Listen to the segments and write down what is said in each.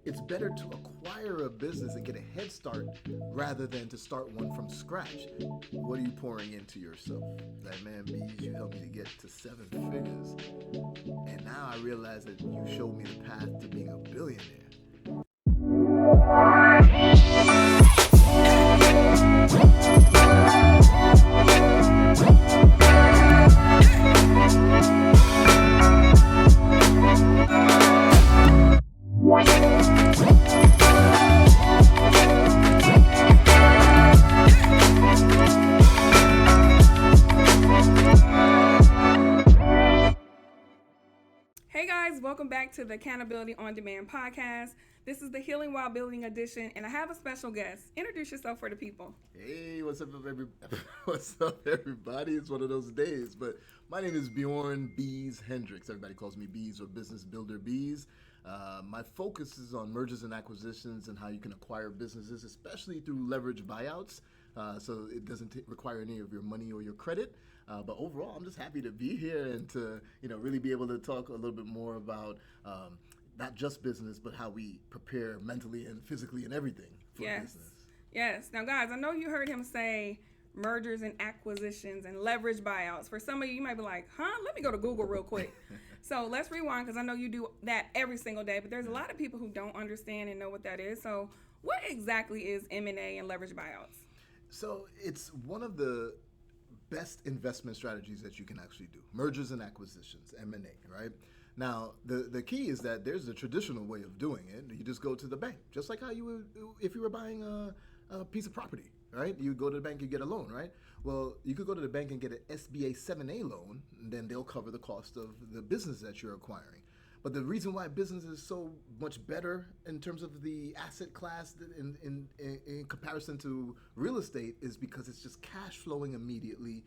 it's better to acquire a business and get a head start rather than to start one from scratch. What are you pouring into yourself? Like, man, Beez, you helped me to get to 7 figures. And now I realize that you showed me the path to being a billionaire. Welcome back to the Accountability on Demand podcast. This is the Healing While Building edition, and I have a special guest. Introduce yourself for the people. Hey, what's up, everybody? It's one of those days, but my name is Bjorn Beez Hendricks. Everybody calls me Beez or Business Builder Beez. My focus is on mergers and acquisitions and how you can acquire businesses, especially through leverage buyouts. So it doesn't require any of your money or your credit. But overall, I'm just happy to be here and to really be able to talk a little bit more about not just business, but how we prepare mentally and physically and everything for business. Yes. Now, guys, I know you heard him say mergers and acquisitions and leverage buyouts. For some of you might be like, let me go to Google real quick. So let's rewind, because I know you do that every single day, but there's a lot of people who don't understand and know what that is. So what exactly is M&A and leverage buyouts? So it's one of the best investment strategies that you can actually do. Mergers and acquisitions, M&A, right? Now, the key is that there's a traditional way of doing it. You just go to the bank, just like how you would if you were buying a piece of property, right? You go to the bank, you get a loan, right? Well, you could go to the bank and get an SBA 7A loan, and then they'll cover the cost of the business that you're acquiring. But the reason why business is so much better in terms of the asset class in comparison to real estate is because it's just cash flowing immediately.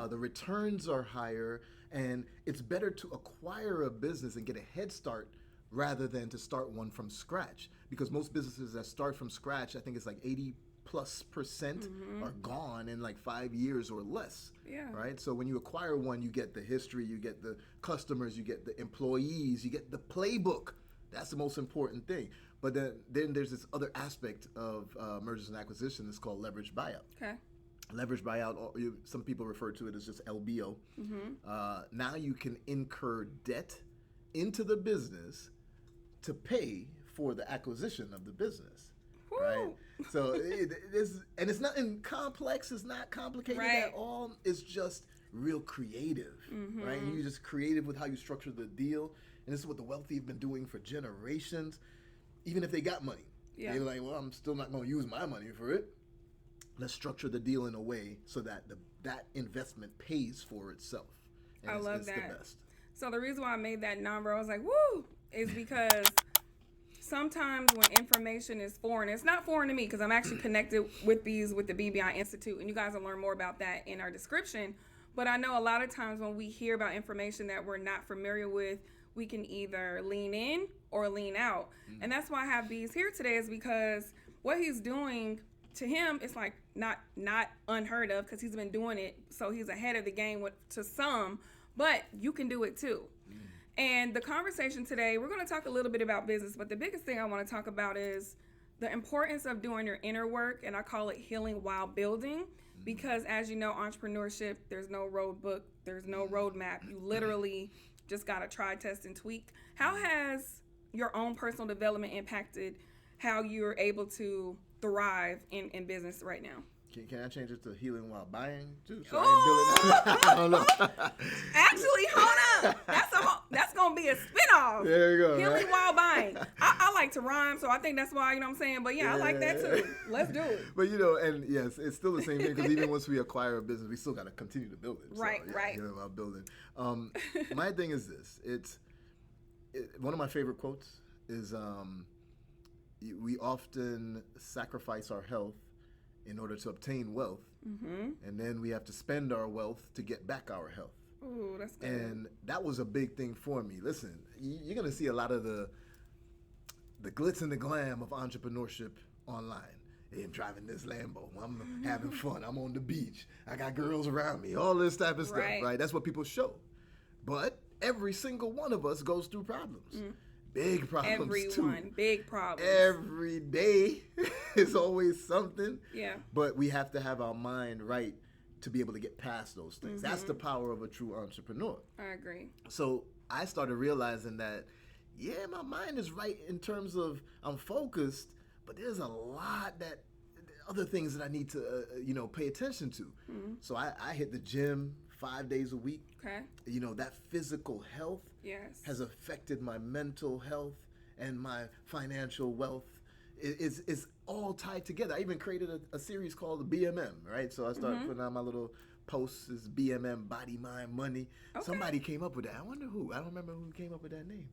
The returns are higher, and it's better to acquire a business and get a head start rather than to start one from scratch. Because most businesses that start from scratch, I think it's like 80+% are gone in like 5 years or less. Yeah. Right? So when you acquire one, you get the history, you get the customers, you get the employees, you get the playbook. That's the most important thing. But then there's this other aspect of mergers and acquisitions. It's called leverage buyout. Okay. Leverage buyout, or some people refer to it as just LBO. Now you can incur debt into the business to pay for the acquisition of the business. Right, so it's nothing complex. It's not complicated at all. It's just real creative, right? And you're just creative with how you structure the deal. And this is what the wealthy have been doing for generations. Even if they got money, they're like, well, I'm still not going to use my money for it. Let's structure the deal in a way so that that investment pays for itself. And I love that. It's the best. So the reason why I made that number, I was like, woo, is because sometimes when information is foreign, it's not foreign to me because I'm actually connected with Beez with the BBI Institute, and you guys will learn more about that in our description. But I know a lot of times when we hear about information that we're not familiar with, we can either lean in or lean out. And that's why I have Beez here today, is because what he's doing, to him, it's like not unheard of because he's been doing it. So he's ahead of the game to some, but you can do it too. And the conversation today, we're going to talk a little bit about business, but the biggest thing I want to talk about is the importance of doing your inner work, and I call it healing while building, because as you know, entrepreneurship, there's no road book, there's no roadmap. You literally just got to try, test, and tweak. How has your own personal development impacted how you're able to thrive in business right now? Can I change it to healing while buying too? So I don't know. Actually, hold up. That's gonna be a spinoff. There you go. Healing while buying. I like to rhyme, so I think that's why, you know what I'm saying. But I like that too. Let's do it. But and yes, it's still the same thing, because even once we acquire a business, we still got to continue to build it. Right. Healing while building. My thing is this. One of my favorite quotes is, we often sacrifice our health in order to obtain wealth, and then we have to spend our wealth to get back our health. Ooh, that's good. And that was a big thing for me. Listen, you're going to see a lot of the glitz and the glam of entrepreneurship online. Hey, I'm driving this Lambo. I'm having fun. I'm on the beach. I got girls around me. All this type of stuff, right? That's what people show. But every single one of us goes through problems. Big problems Everyone, too. big problems. Every day is always something. Yeah. But we have to have our mind right to be able to get past those things. That's the power of a true entrepreneur. I agree. So I started realizing that, yeah, my mind is right in terms of I'm focused, but there's a lot that other things that I need to, pay attention to. So I hit the gym 5 days a week. Okay. That physical health has affected my mental health and my financial wealth. It's all tied together. I even created a series called the BMM, right? So I started putting out my little posts as BMM, body, mind, money. Okay. Somebody came up with that. I wonder who. I don't remember who came up with that name.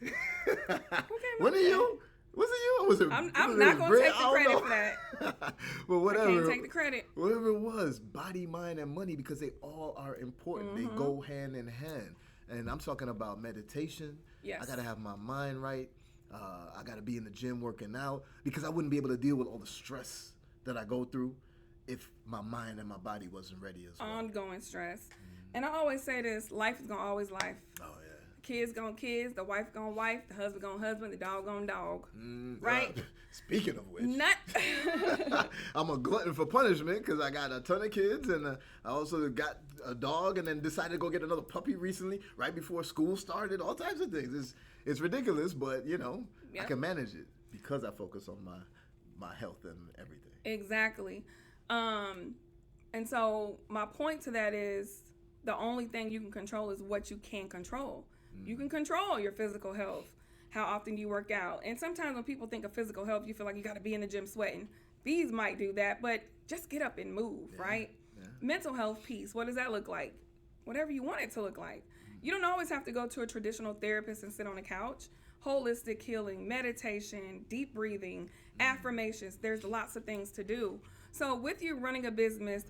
Who came up Was with it that? you? Was it you? Or was it? I'm not going to take the credit for that. Well, whatever. I can't take the credit. Whatever it was, body, mind, and money, because they all are important. They go hand in hand. And I'm talking about meditation. Yes. I got to have my mind right. I got to be in the gym working out because I wouldn't be able to deal with all the stress that I go through if my mind and my body wasn't ready as well. Ongoing stress. And I always say this, life is going to always life. Oh, yeah. Kids gonna kids, the wife gonna wife, the husband gonna husband, the dog gonna dog. Right? Speaking of which, Nut. I'm a glutton for punishment because I got a ton of kids and I also got a dog and then decided to go get another puppy recently right before school started. All types of things. It's ridiculous, but I can manage it because I focus on my health and everything. Exactly. And so my point to that is the only thing you can control is what you can control. You can control your physical health, how often you work out. And sometimes when people think of physical health, you feel like you got to be in the gym sweating. These might do that, but just get up and move, right? Yeah. Mental health piece, what does that look like? Whatever you want it to look like. You don't always have to go to a traditional therapist and sit on a couch. Holistic healing, meditation, deep breathing, affirmations. There's lots of things to do. So with you running a business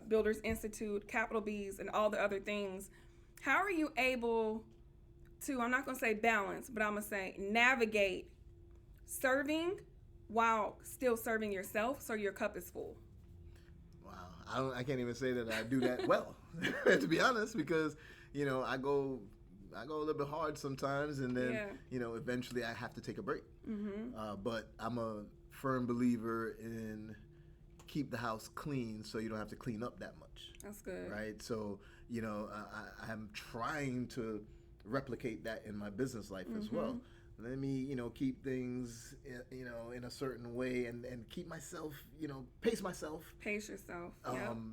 Builders Institute, Capital Beez, and all the other things, how are you able to, I'm not going to say balance, but I'm going to say navigate serving while still serving yourself so your cup is full? Wow. I can't even say that I do that well, to be honest, because, I go a little bit hard sometimes, and then, eventually I have to take a break. But I'm a firm believer in keep the house clean so you don't have to clean up that much. That's good. Right? So, I'm trying to replicate that in my business life as well. Let me, keep things, in a certain way and keep myself, pace myself. Pace yourself.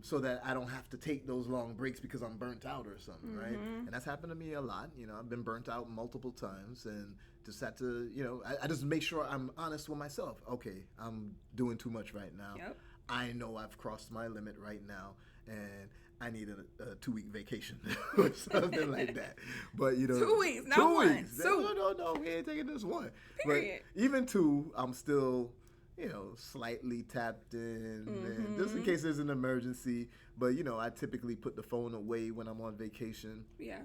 So that I don't have to take those long breaks because I'm burnt out or something, right? And that's happened to me a lot. I've been burnt out multiple times and just had to, I just make sure I'm honest with myself. Okay, I'm doing too much right now. Yep. I know I've crossed my limit right now and I need a 2-week vacation or something like that. But 2 weeks, not 2 one. weeks. No, we ain't taking this one. Period. But even 2, I'm still, slightly tapped in, and just in case there's an emergency. But I typically put the phone away when I'm on vacation. Yeah.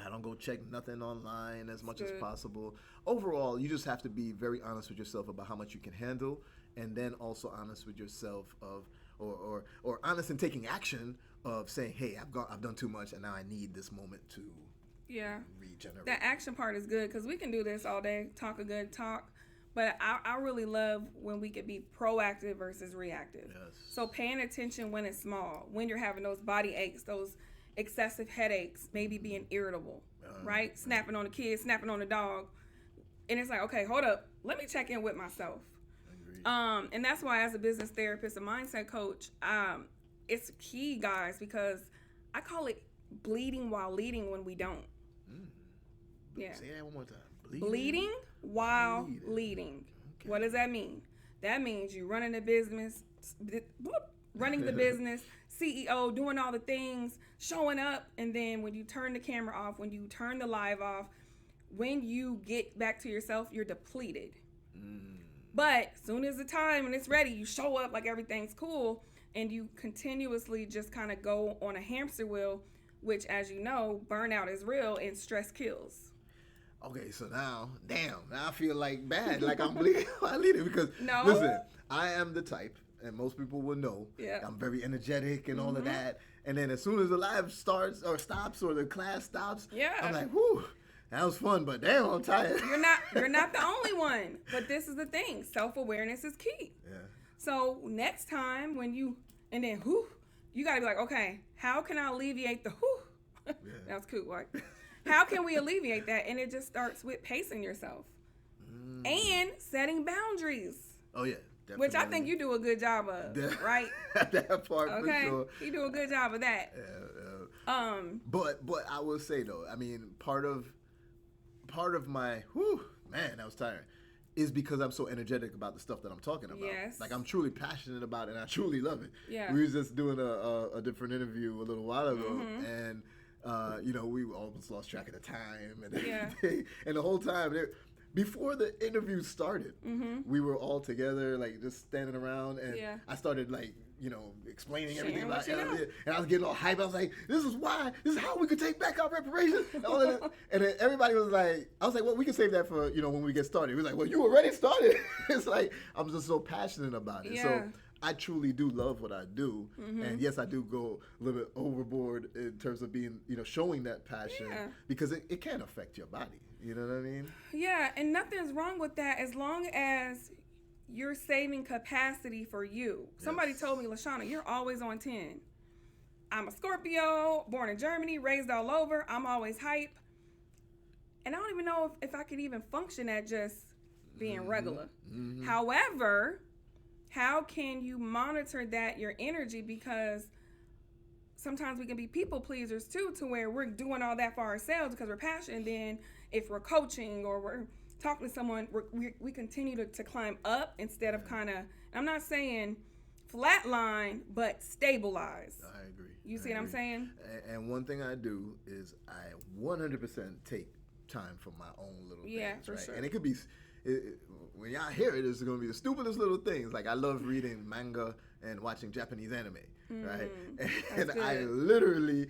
I don't go check nothing online as much as possible. Overall, you just have to be very honest with yourself about how much you can handle, and then also honest with yourself or honest in taking action of saying, hey, I've done too much and now I need this moment to regenerate. That action part is good because we can do this all day, talk a good talk, but I really love when we can be proactive versus reactive. Yes. So paying attention when it's small, when you're having those body aches, those excessive headaches, maybe being irritable, right? Snapping on the kids, snapping on the dog. And it's like, okay, hold up. Let me check in with myself. And that's why as a business therapist, a mindset coach, it's key, guys, because I call it bleeding while leading when we don't. Yeah. Say that one more time. Bleeding while leading. Okay. What does that mean? That means you running the business, CEO, doing all the things, showing up, and then when you turn the camera off, when you turn the live off, when you get back to yourself, you're depleted. But soon as the time and it's ready, you show up like everything's cool, and you continuously just kind of go on a hamster wheel, which, as you know, burnout is real and stress kills. Okay, so now I feel like bad, like I'm bleeding because, No. Listen, I am the type, and most people will know, I'm very energetic and all of that, and then as soon as the live starts or stops or the class stops, I'm like, whew, that was fun, but damn, I'm tired. You're not the only one. But this is the thing. Self-awareness is key. Yeah. So next time when you gotta be like, okay, how can I alleviate the whew? Yeah. That was cool, right? How can we alleviate that? And it just starts with pacing yourself and setting boundaries. Oh yeah. Definitely. Which I think you do a good job of, right? That part Okay, for sure. you do a good job of that. Yeah. But I will say though, I mean, part of my man, that was tiring, is because I'm so energetic about the stuff that I'm talking about. Yes. Like I'm truly passionate about it and I truly love it. Yeah. We was just doing a different interview a little while ago and we almost lost track of the time and everything. And the whole time before the interview started, we were all together, like just standing around, and I started explaining everything about it, and I was getting all hype. I was like, "This is how we could take back our reparations." And all of that. And then everybody was like, "I was like, well, we can save that for when we get started." He was like, "Well, you already started." It's like I'm just so passionate about it. Yeah. So I truly do love what I do, and yes, I do go a little bit overboard in terms of being, showing that passion because it can affect your body. You know what I mean? Yeah, and nothing's wrong with that as long as you're saving capacity for you. Somebody told me, Lashana, you're always on 10. I'm a Scorpio, born in Germany, raised all over. I'm always hype. And I don't even know if I could even function at just being regular. However, how can you monitor your energy? Because sometimes we can be people pleasers too, to where we're doing all that for ourselves because we're passionate. And then if we're coaching or we're talking to someone, we continue to climb up instead of kind of, I'm not saying flatline, but stabilize. I agree. You see what I'm saying? And one thing I do is I 100% take time for my own little things. For right? sure. And it could be, when y'all hear it, it's going to be the stupidest little things. Like I love reading manga and watching Japanese anime. Right, and I literally,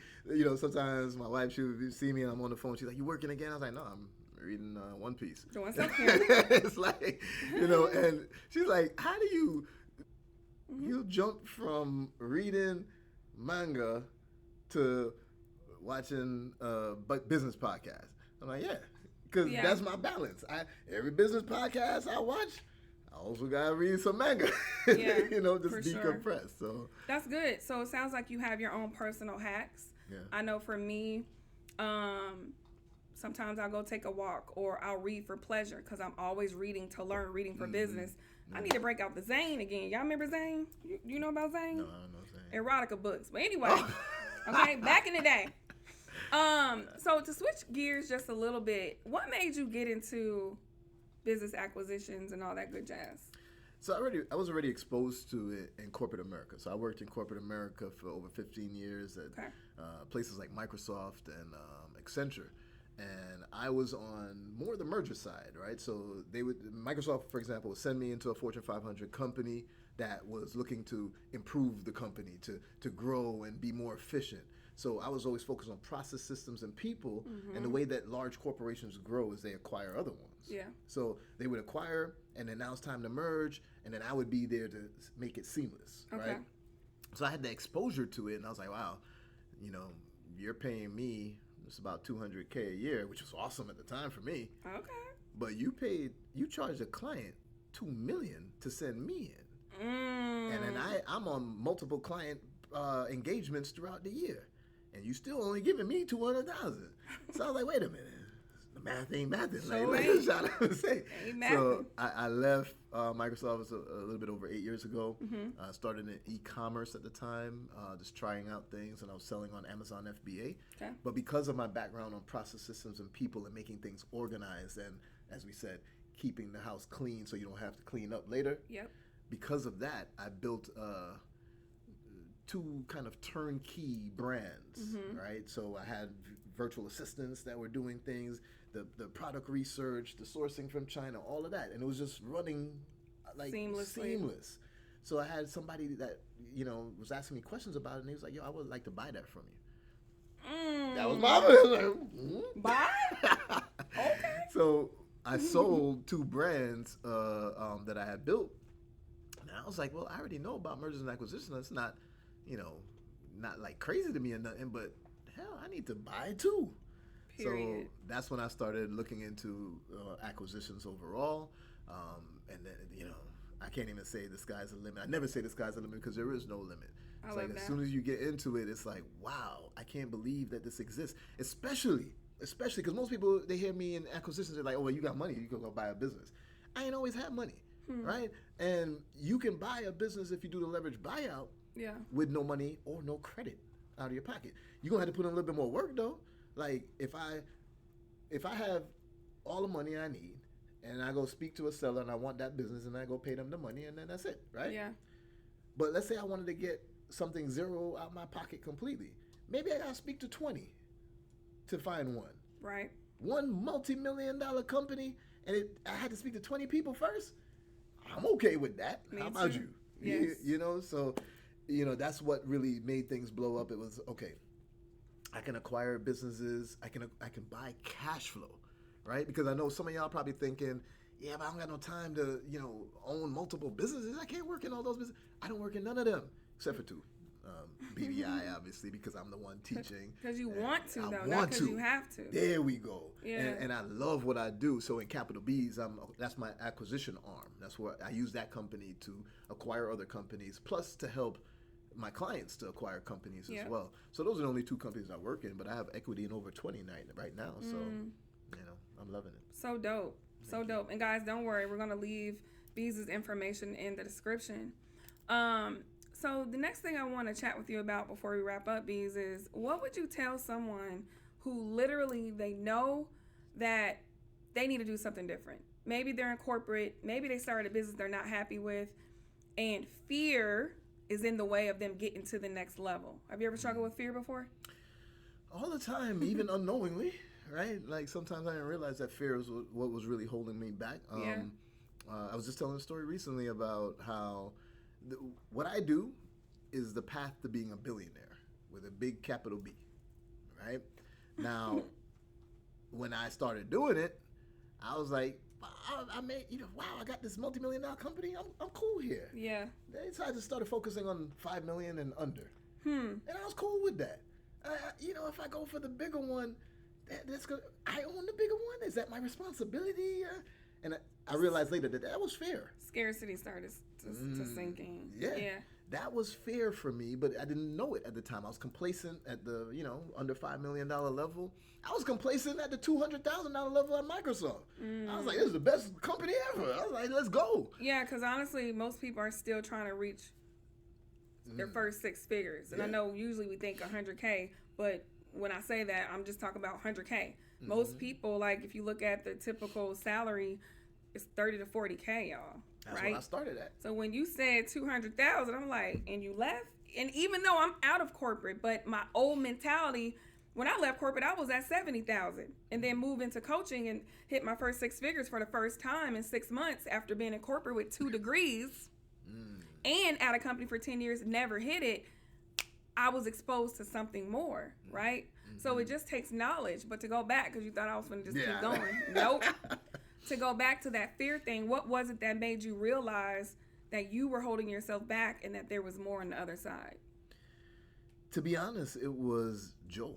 sometimes my wife, she would see me and I'm on the phone. She's like, "You working again?" I was like, "No, I'm reading One Piece." Doing self-care. It's like, and she's like, "How do you jump from reading manga to watching business podcasts?" I'm like, "Yeah, because that's my balance. Every business podcast I watch, I also gotta read some manga." Just decompress. Sure. So that's good. So it sounds like you have your own personal hacks. Yeah. I know for me, sometimes I'll go take a walk or I'll read for pleasure because I'm always reading to learn, reading for business. I need to break out the Zane again. Y'all remember Zane? You know about Zane? No, I don't know Zane. Erotica books. But anyway, okay, back in the day. So to switch gears just a little bit, what made you get into business acquisitions and all that good jazz? So I was already exposed to it in corporate America. So I worked in corporate America for over 15 years at places like Microsoft and Accenture. And I was on more the merger side, right? So Microsoft, for example, would send me into a Fortune 500 company that was looking to improve the company, to grow and be more efficient. So I was always focused on process, systems, and people. And the way that large corporations grow is they acquire other ones. Yeah. So they would acquire, and then now it's time to merge, and then I would be there to make it seamless, right? So I had the exposure to it, and I was like, wow, you're paying me just about $200K a year, which was awesome at the time for me. Okay. But you charged a client $2 million to send me in. And then I'm on multiple client engagements throughout the year. And you still only giving me $200,000. So I was like, wait a minute, the math ain't mathing. So I left Microsoft a little bit over 8 years ago. Started in e-commerce at the time, just trying out things, and I was selling on Amazon FBA. Okay. But because of my background on process systems and people and making things organized, and as we said, keeping the house clean so you don't have to clean up later. Yep. Because of that, I built two kind of turnkey brands, right? So I had virtual assistants that were doing things, the product research, the sourcing from China, all of that. And it was just running like seamless. So I had somebody that, was asking me questions about it, and he was like, yo, I would like to buy that from you. That was my buy? Okay. So I sold two brands that I had built. And I was like, well, I already know about mergers and acquisitions. It's not, not like crazy to me or nothing, but hell, I need to buy two. Period. So that's when I started looking into acquisitions overall. And then, I can't even say the sky's the limit. I never say the sky's the limit because there is no limit. It's like as soon as you get into it, it's like, wow, I can't believe that this exists. Especially because most people, they hear me in acquisitions, they're like, oh, well, you got money, you can go buy a business. I ain't always had money, right? And you can buy a business if you do the leverage buyout with no money or no credit out of your pocket. You're going to have to put in a little bit more work, though. Like, if I have all the money I need, and I go speak to a seller and I want that business and I go pay them the money and then that's it, right? Yeah. But let's say I wanted to get something zero out my pocket completely. Maybe I gotta speak to 20 to find one. Right. One multi-million-dollar company, and I had to speak to 20 people first. I'm okay with that. How about you? Yes. So that's what really made things blow up. It was okay. I can acquire businesses. I can buy cash flow. Right? Because I know some of y'all probably thinking, yeah, but I don't got no time to, own multiple businesses. I can't work in all those businesses. I don't work in none of them, except for two. BBI, obviously, because I'm the one teaching. Because you want to, though, not because you have to. There we go. Yeah. And I love what I do. So in Capital Beez, that's my acquisition arm. That's where I use that company to acquire other companies, plus to help my clients to acquire companies as well. So those are the only two companies I work in, but I have equity in over 20 right now. So... I'm loving it. So dope. So dope. And guys, don't worry. We're going to leave Beez's information in the description. So the next thing I want to chat with you about before we wrap up, Beez, is what would you tell someone who literally they know that they need to do something different? Maybe they're in corporate. Maybe they started a business they're not happy with. And fear is in the way of them getting to the next level. Have you ever struggled with fear before? All the time, even unknowingly. Right? Like sometimes I didn't realize that fear was what was really holding me back. I was just telling a story recently about how what I do is the path to being a billionaire with a big capital B. Right? Now, when I started doing it, I was like, I made, wow, I got this multi-million-dollar company. I'm cool here. Yeah. Then I just started focusing on 5 million and under. And I was cool with that. If I go for the bigger one, that's good. I own the bigger one. Is that my responsibility? And I realized later that was fair. Scarcity started to sink in. Yeah. That was fair for me, but I didn't know it at the time. I was complacent at the, under $5 million level. I was complacent at the $200,000 level at Microsoft. I was like, this is the best company ever. I was like, let's go. Yeah, because honestly, most people are still trying to reach their first 6 figures. And I know usually we think 100K, but when I say that, I'm just talking about 100K. Most people, like if you look at the typical salary, it's 30 to 40K, y'all. That's right? what I started at. So when you said 200,000, I'm like, and you left? And even though I'm out of corporate, but my old mentality, when I left corporate, I was at 70,000 and then moved into coaching and hit my first 6 figures for the first time in 6 months after being in corporate with 2 degrees and at a company for 10 years, never hit it. I was exposed to something more, right? So it just takes knowledge. But to go back, because you thought I was going to just keep going. Nope. To go back to that fear thing, what was it that made you realize that you were holding yourself back and that there was more on the other side? To be honest, it was Joe.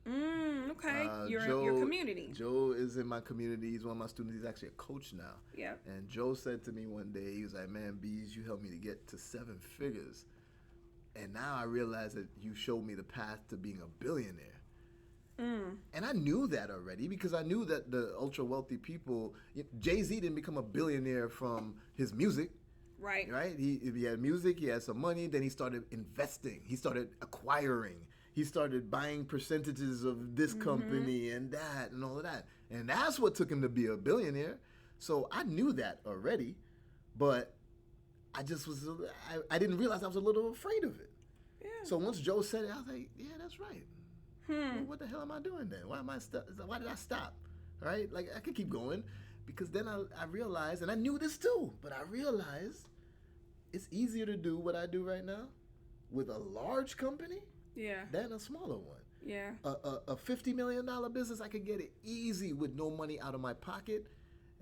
Okay. Your community. Joe is in my community. He's one of my students. He's actually a coach now. Yeah. And Joe said to me one day, he was like, man, Beez, you helped me to get to 7 figures. And now I realize that you showed me the path to being a billionaire. And I knew that already because I knew that the ultra wealthy people, Jay-Z didn't become a billionaire from his music. Right. Right? He had music, he had some money, then he started investing. He started acquiring. He started buying percentages of this company and that and all of that. And that's what took him to be a billionaire. So I knew that already, but I didn't realize I was a little afraid of it. Yeah. So once Joe said it, I was like, yeah, that's right. Well, what the hell am I doing then? Why did I stop? Right? Like I could keep going because then I realized, and I knew this too, but I realized it's easier to do what I do right now with a large company than a smaller one. Yeah. A $50 million business, I could get it easy with no money out of my pocket.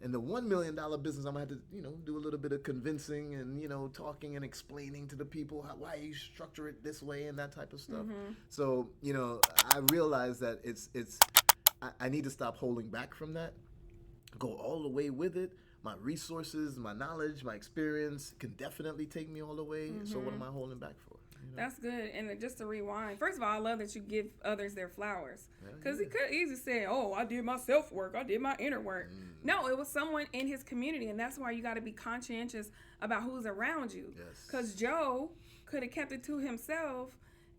And the $1 million business, I'm going to have to, do a little bit of convincing and, talking and explaining to the people why you structure it this way and that type of stuff. So, I realized that I need to stop holding back from that. Go all the way with it. My resources, my knowledge, my experience can definitely take me all the way. So what am I holding back for? That's good. And just to rewind, first of all, I love that you give others their flowers. Because he could easily say, oh, I did my self-work. I did my inner work. No, it was someone in his community. And that's why you got to be conscientious about who's around you. Because Joe could have kept it to himself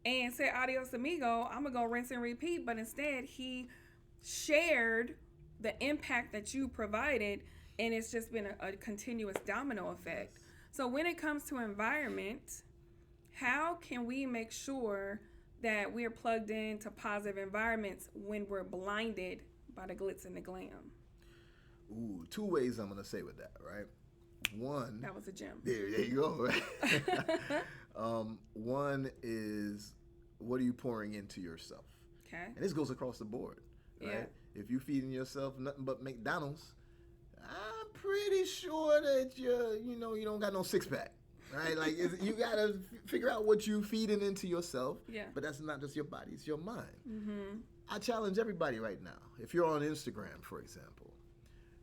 and said, adios amigo, I'm going to go rinse and repeat. But instead, he shared the impact that you provided. And it's just been a continuous domino effect. So when it comes to environment, how can we make sure that we're plugged into positive environments when we're blinded by the glitz and the glam? Ooh, two ways I'm going to say with that, right? One. That was a gem. There you go. Right? One is, what are you pouring into yourself? Okay. And this goes across the board, right? If you're feeding yourself nothing but McDonald's, I'm pretty sure that you don't got no six pack, right? Like you gotta figure out what you feeding into yourself. Yeah. But that's not just your body; it's your mind. I challenge everybody right now. If you're on Instagram, for example,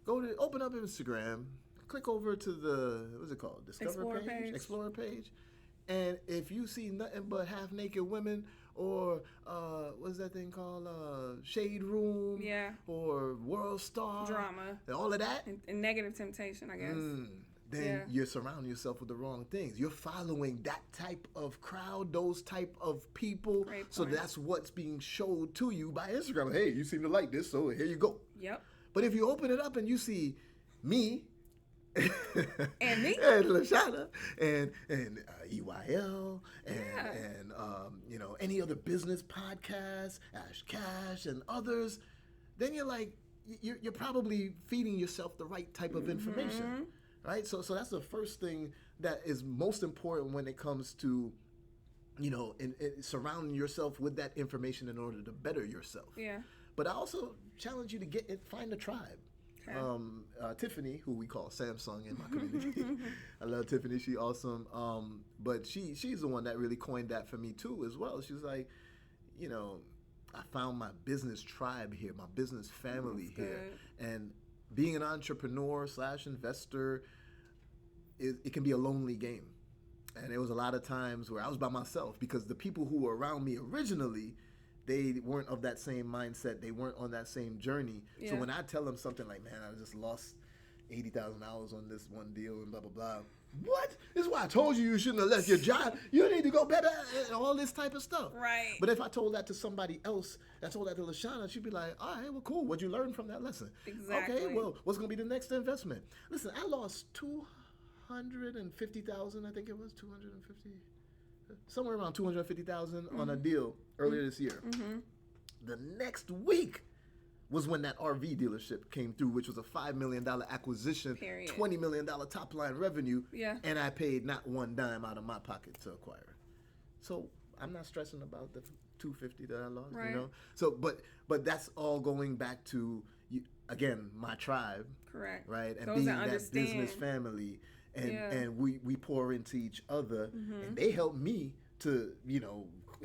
open up Instagram, click over to the what's it called, Explorer page, and if you see nothing but half naked women. Or what's that thing called? Shade Room. Yeah. Or World Star. Drama. And all of that. And negative temptation, I guess. Then you're surrounding yourself with the wrong things. You're following that type of crowd, those type of people. So that's what's being showed to you by Instagram. Hey, you seem to like this, so here you go. Yep. But if you open it up and you see me, and me, and Lashana, and EYL, and any other business podcasts, Ash Cash, and others, then you're like, you're probably feeding yourself the right type of information, right? So that's the first thing that is most important when it comes to, in surrounding yourself with that information in order to better yourself. Yeah. But I also challenge you to find a tribe. Tiffany, who we call Samsung in my community. I love Tiffany. She's awesome. But she's the one that really coined that for me too as well. She's like, I found my business tribe here, my business family here. And being an entrepreneur / investor, it can be a lonely game. And there was a lot of times where I was by myself because the people who were around me originally, they weren't of that same mindset. They weren't on that same journey. Yeah. So when I tell them something like, man, I just lost $80,000 on this one deal and blah, blah, blah. What? This is why I told you shouldn't have left your job. You need to go better and all this type of stuff. Right. But if I told that to somebody else, I told that to Lashana, she'd be like, all right, well, cool. What'd you learn from that lesson? Exactly. Okay, well, what's going to be the next investment? Listen, I lost $250,000, I think it was, 250. Somewhere around 250,000 on a deal earlier this year. The next week was when that RV dealership came through, which was a $5 million acquisition, $20 million top line revenue, and I paid not one dime out of my pocket to acquire it. So I'm not stressing about the $250 that I lost, So, but that's all going back to again my tribe, correct? Right, and being that business family. And we pour into each other, and they help me to,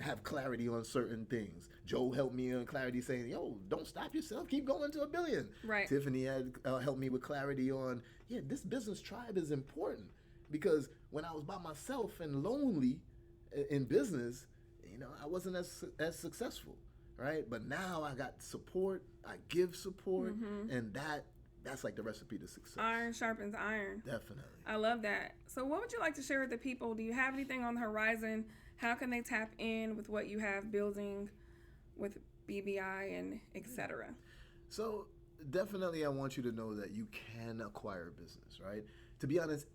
have clarity on certain things. Joe helped me on clarity saying, yo, don't stop yourself. Keep going to $1 billion. Right. Tiffany had helped me with clarity on, this business tribe is important. Because when I was by myself and lonely in business, I wasn't as successful, right? But now I got support. I give support, and that's like the recipe to success. Iron sharpens iron. Definitely. I love that. So what would you like to share with the people? Do you have anything on the horizon? How can they tap in with what you have building with BBI and et cetera? So definitely I want you to know that you can acquire business, right? To be honest,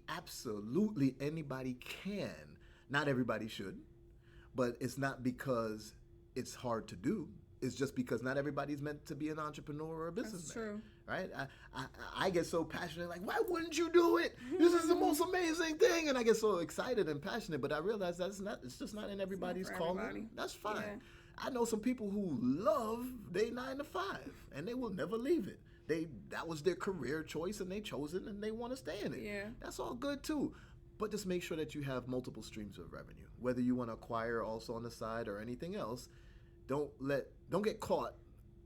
absolutely anybody can. Not everybody should, but it's not because it's hard to do. It's just because not everybody's meant to be an entrepreneur or a businessman. That's true. Right? I get so passionate, like, why wouldn't you do it? This is the most amazing thing. And I get so excited and passionate, but I realize it's just not in everybody's calling. Everybody. That's fine. Yeah. I know some people who love their 9 to 5 and they will never leave it. That was their career choice and they chose it and they want to stay in it. Yeah. That's all good too. But just make sure that you have multiple streams of revenue. Whether you want to acquire also on the side or anything else, don't get caught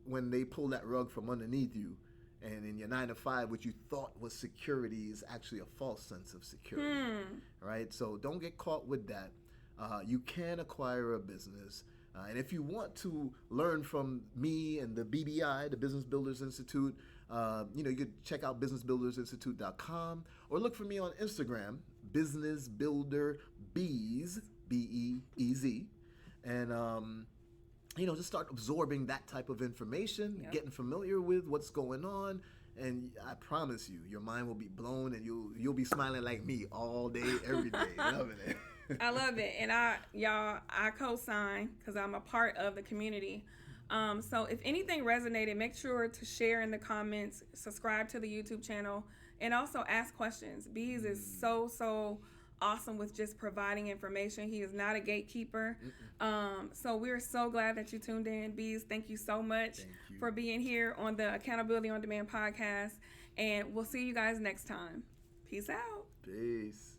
when they pull that rug from underneath you, and in your 9 to 5, what you thought was security is actually a false sense of security, right? So don't get caught with that. You can acquire a business. And if you want to learn from me and the BBI, the Business Builders Institute, you could check out businessbuildersinstitute.com or look for me on Instagram, Business Builder Beez, Beez, and just start absorbing that type of information, getting familiar with what's going on, and I promise you, your mind will be blown, and you'll be smiling like me all day, every day, loving it. I love it, and I co-sign because I'm a part of the community. So if anything resonated, make sure to share in the comments, subscribe to the YouTube channel, and also ask questions. Beez is so awesome with just providing information. He is not a gatekeeper. So we're so glad that you tuned in. Beez, thank you so much for being here on the Accountability on Demand podcast, and we'll see you guys next time. Peace out. Peace.